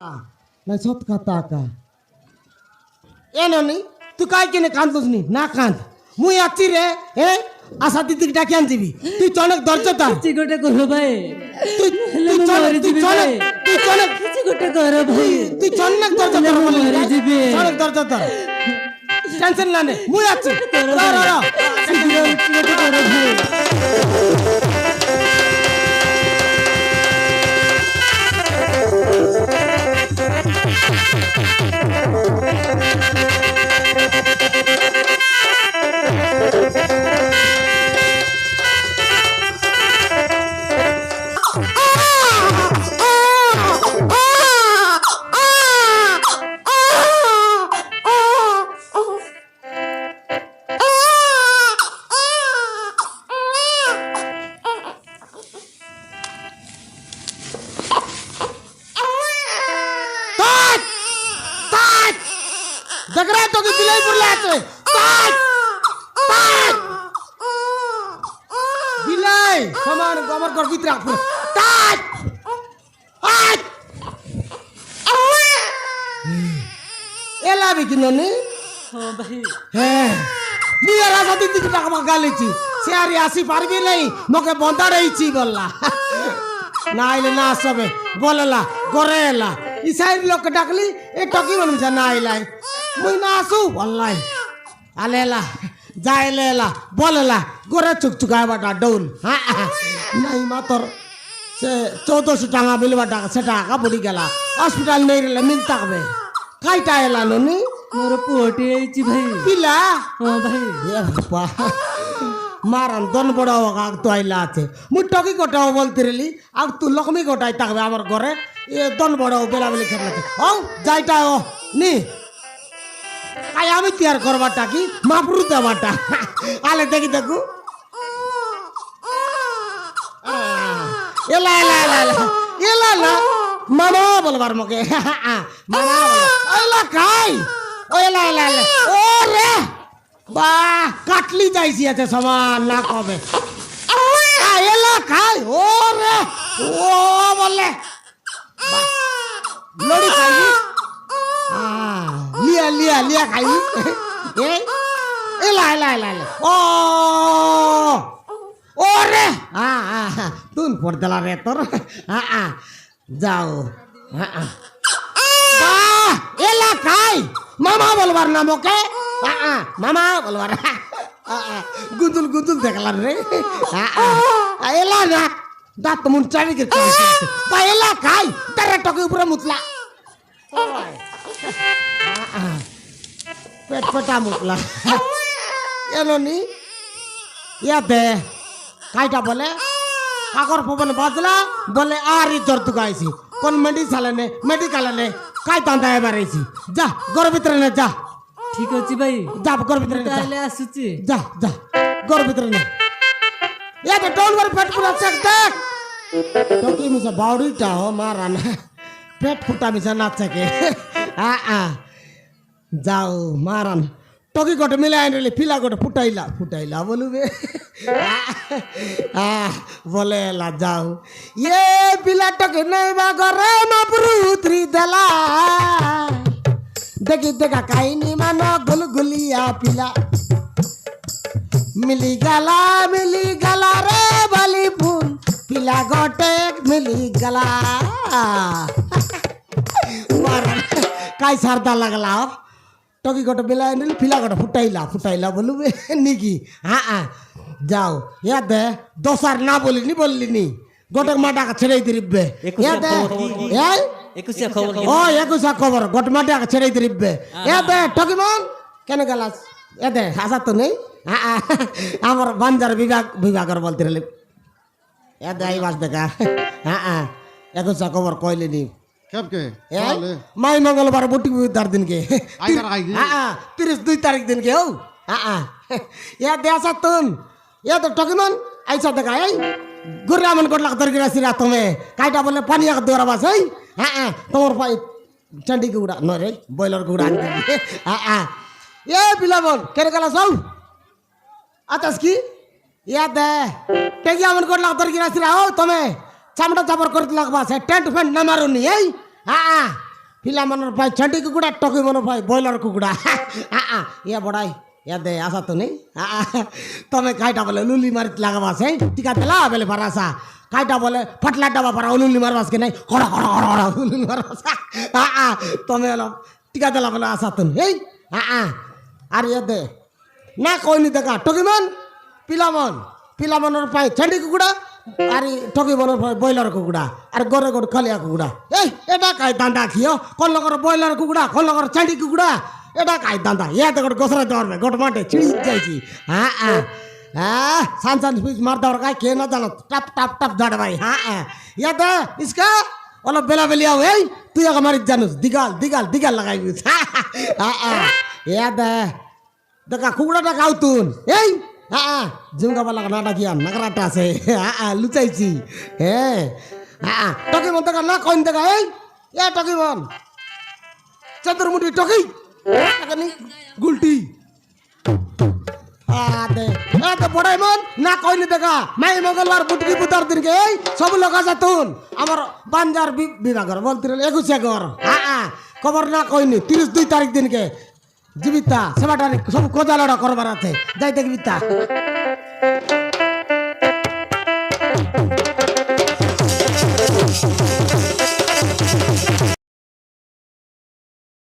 नाही स्वतः टाका ए नानी तू काय केले कांदोस नी ना कांद मुई आची रे ए आशा दीदी डाकी आनजीबी तू चणक दर्जता କିଛି ଗୋଟେ କର ଭାଇ तू तू चणक କିଛି ଗୋଟେ କର ଭାଇ तू चणक दर्जता ମରିଯିବି। चणक दर्जता टेंशन लाने मुई आची रा ଶୀଘ୍ର କିଛି ଗୋଟେ କର ଭାଇ देख रहा है तो कि दिलाई पुर लाते ताज ताज दिलाई समान गमर कर भीतर आपुर ताज आज एला भी किनने ହଁ ଭାଇ है मुझे राजा दीदी की टाका गाली ची सियारी आसी पार भी नहीं मोके बंदा रही ची बोला ना आइले ना सबे बोलेला गोरेला इसाई लोग डाकली ए टकी मन जा ना आइला मुई ना आसू वल्लाई आलेला जाइलेला बोलेला गोरे चुक चुकाय बाटा डौल हां नहीं मातर से 1400 टाका बिल बाटा से टाका बुडी गेला हॉस्पिटल नहीं रे मिलता बे काईटा आइला ननी ମୋର ପୁଅଟି ହେଇଛି ଭାଇ पिला ହଁ ଭାଇ ये बापा मारन दोन बड़ा होगा तो आइला आते मु टकी कोटाओ बोलती रही अब तू लक्ष्मी कोटाई तक आमर घरे ये दोन बड़ा बेला बेली खेलते औ जाइटा हो नी काय आमी तैयार करबाटा की मापरु देबाटा आले देखि देखु एला एला एला एला एला मामा बोलबार मके मामा एला काय ओ एला एला एला ओ रे बा काटली जाइसी আছে समान ना कबे एला काय ओ रे ओ बोले लोड़ी खाई लिया लिया लिया खाई ए एला एला एला ओ रे तुन पड़दला रे तोर जाओ बा एला काय मामा बोलबार ना मोके मामा बोलबार गुंजुल गुंजुल देखला रे एला ना दात मुन चावी के बा एला काय तेरे टके ऊपर मुतला पेट पटा मुतला एलो नी याते काईटा बोले काकर पवन बाजला बोले आरी जोर तुकाईसी कोन मेडिकल ने काय तांदा है बारेसी जा घर भीतर ने जा ଠିକ ଅଛି ଭାଇ जा घर भीतर ने ତାହେଲେ ଆସୁଛି जा जा घर भीतर ने या तो डोंट वरी पेट पूरा चेक देख तो की मुझे बावड़ी टा हो मारा ना पेट फुटा मिसा ना चके जाओ मारन टकी गोटे मिलाए रे फिला गोटे फुटाइला फुटाइला बोलू बे बोले ला जाओ ये पिला टके नहीं बा घरे मापरू उतरी देला देखी देखा काई नी मानो गुलगुलिया पिला मिली गला रे बाली फूल पिला गोटे मिली गला काई सरदा लगला हो टकी गोटे बेला फिला गोटे फुटाइला फुटाइला बोलू बे निकी जाओ याद है दोसार ना बोलली नी गोटे माटा का छेड़े दिरिबे याद है ଏକୋଇଶିଆ ଖବର ओ एकुसा खबर गोटे माटा का छेड़े दिरिबे याद है टकी मन केने गलास याद है आशा तो नहीं हमर बंदर विभाग बोलते रहे याद आई बात देखा एकुसा खबर कहले नी कब के माई मंगलवार बुटी दर दिन के आई कर आई 32 तारीख दिन के हो या देसा तुम या तो टकीमन ऐसा देखा है गुर्रा मन कोट लग दर गिरा सिरा तुम्हें काईटा बोले पानी का दोरा बस है तोर पाई चंडी के उड़ा न रे बॉयलर के उड़ा ये पिला बोल केरे गला सौ आतस की याद है टेगिया मन कोट लग दर गिरा सिरा हो तुम्हें चामड़ा चापर कर लगवा से टेंट फेंट न मारो नहीं है ପିଲାମାନଙ୍କର ପାଇଁ ଛେଣ୍ଡି କୁକୁଡ଼ା ଟକିମାନଙ୍କ ପାଇଁ ବ୍ରଏଲର କୁକୁଡ଼ା ଇଏ ବଡ଼ାଇ ଇଏ ଦେ ଆସା ତୁ ନେଇ ତମେ ଖାଇଟା ବୋଲେ ଲୁଲି ମାରି ଲାগাবাস হ্যাঁ টিকা দেলা বেলে পারাসা খাইটা বলে ফাটলা ডাবা পারা লুলি মারবাস কে নাই হড় হড় হড় হড় লুলি মারবাস তমে এলো টিকা দেলা বলে আসা তু এই আর ইয়ে দে না কইনি দেখা টকিমান পিলামনের পাই ছেন্ডি কুকুড়া আর টকিমনের পাই ব্রয়লার কুকুড়া আর গরে গড় খালিয়া কুকুড়া এই এটা কাই দান্দা খিও কোন লগর ব্রয়লার কুকুড়া কোন লগর ছেন্ডি কুকুড়া এটা কাই দান্দা ইয়াতে গোট গোসরা দেওয়ার গোট মাঠে ছিড়ি যাইছি সান সান স্পিচ মার দেওয়ার কাই কে না জানো টাপ টাপ টাপ ঝাড় ভাই ইয়াতে ইসকা অলপ বেলা বেলিয়া এই তুই আগে মারি জানুস দিগাল দিগাল দিগাল লাগাইবিস ইয়াতে দেখা কুকুড়াটা খাও তুন এই জুমকা বালা নাটা কিয়াম নাগরাটা আছে লুচাইছি হ্যাঁ টকিমন দেখা না কইন দেখা এই এ টকিমন চতুর্মুঠি টকি গুলটি বড়াই মন না কইনি দেখা মাই মঙ্গলবার বুটকি বুতার দিনকে এই সব লোক আছে তুন আমার বাঞ্জার বিভাগর বলতে 21 ঘর খবর না কইনি 32 তারিখ দিনকে জীবিতা সেবাটা সব খোঁজালড়া করবার আছে যাই দেখবি তা